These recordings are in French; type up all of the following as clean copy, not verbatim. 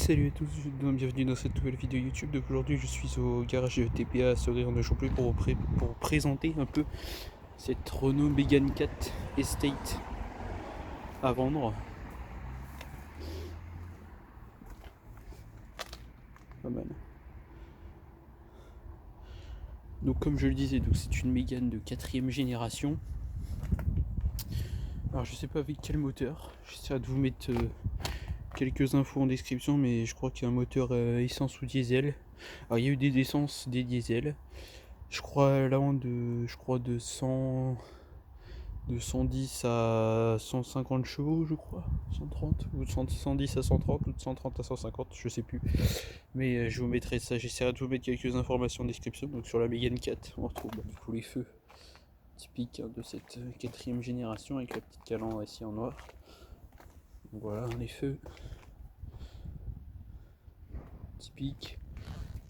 Salut à tous, bienvenue dans cette nouvelle vidéo YouTube. Donc aujourd'hui je suis au garage TPA à Sauris-en-Joncluy pour vous présenter un peu cette Renault Mégane 4 Estate à vendre. Pas mal. Donc comme je le disais, c'est une Mégane de 4ème génération. Alors je sais pas avec quel moteur, j'essaierai de vous mettre quelques infos en description, mais je crois qu'il y a un moteur essence ou diesel. Alors il y a eu des essences, des diesels. Je crois là de 110 à 150 chevaux, je crois, 130, ou de 110 à 130, ou de 130 à 150, je sais plus. Mais je vous mettrai ça, j'essaierai de vous mettre quelques informations en description. Donc sur la Mégane 4, on retrouve du coup les feux typiques de cette 4ème génération avec la petite calandre ici en noir. Donc voilà les feux typiques,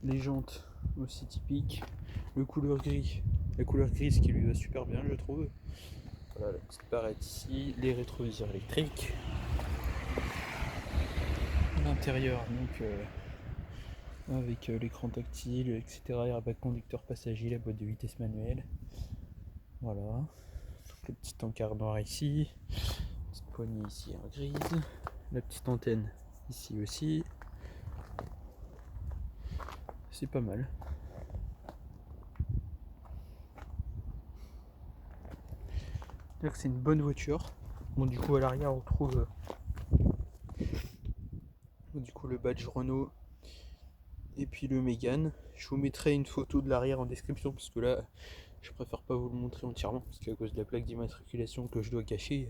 les jantes aussi typiques, la couleur grise qui lui va super bien je trouve. Voilà la petite barrette ici, les rétroviseurs électriques. L'intérieur donc avec l'écran tactile, etc. Airbag conducteur passager, la boîte de vitesse manuelle. Voilà. Donc le petit encart noir ici, petite poignée ici en grise, la petite antenne ici aussi. C'est pas mal. Donc c'est une bonne voiture. Bon du coup à l'arrière on retrouve du coup le badge Renault et puis le Mégane. Je vous mettrai une photo de l'arrière en description parce que là je préfère pas vous le montrer entièrement parce qu'à cause de la plaque d'immatriculation que je dois cacher,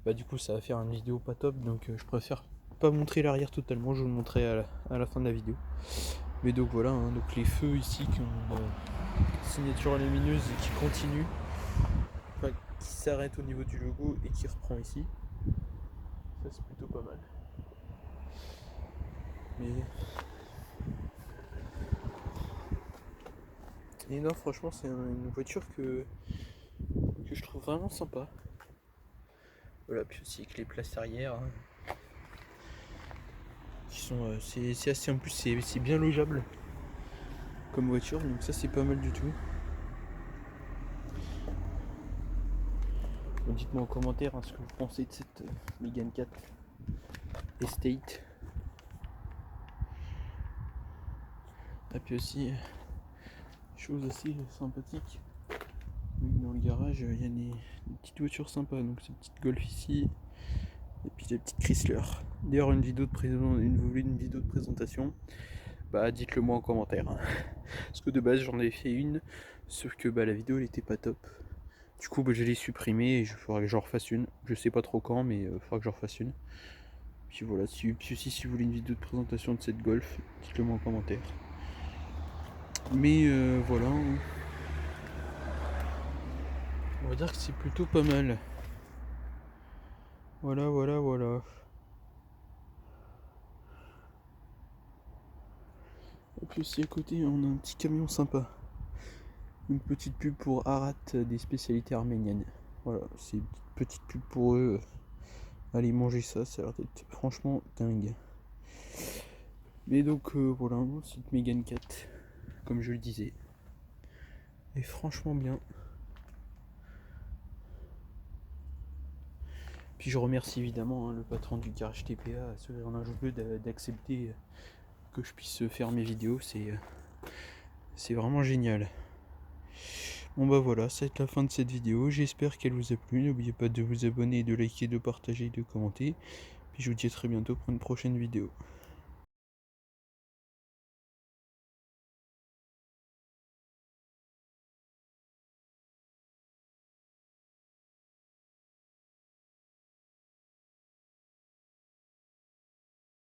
bah du coup ça va faire une vidéo pas top, donc je préfère pas montrer l'arrière totalement, je vous le montrerai à la fin de la vidéo. Mais donc voilà, hein, donc les feux ici qui ont une signature lumineuse et qui continue, enfin qui s'arrête au niveau du logo et qui reprend ici. Ça c'est plutôt pas mal. Et non, franchement c'est une voiture que je trouve vraiment sympa. Voilà, puis aussi avec les places arrière hein, qui sont c'est assez, en plus c'est bien logeable comme voiture, donc ça c'est pas mal du tout. Bon, dites-moi en commentaire hein, ce que vous pensez de cette Mégane 4 Estate. Et puis aussi chose assez sympathique, dans le garage il y a des petites voitures sympas, donc cette petite Golf ici et puis la petite Chrysler. D'ailleurs une vidéo de présentation, bah dites-le moi en commentaire hein. Parce que de base j'en avais fait une, sauf que bah la vidéo elle était pas top. Du coup bah, je l'ai supprimée et il faudra que j'en refasse une. Je sais pas trop quand, mais il faudra que j'en refasse une. Puis voilà, si vous voulez une vidéo de présentation de cette Golf, dites-le moi en commentaire. Mais voilà, on va dire que c'est plutôt pas mal. Voilà. Et puis aussi à côté on a un petit camion sympa. Une petite pub pour Arat des spécialités arméniennes. Voilà, c'est une petite pub pour eux. Allez manger ça, ça a l'air d'être franchement dingue. Mais donc voilà, cette Mégane 4, comme je le disais, est franchement bien. Puis je remercie évidemment hein, le patron du garage TPA, Sauris-en-Joncluy, d'accepter que je puisse faire mes vidéos. C'est vraiment génial. Bon bah voilà, ça va être la fin de cette vidéo. J'espère qu'elle vous a plu. N'oubliez pas de vous abonner, de liker, de partager, de commenter. Puis je vous dis à très bientôt pour une prochaine vidéo.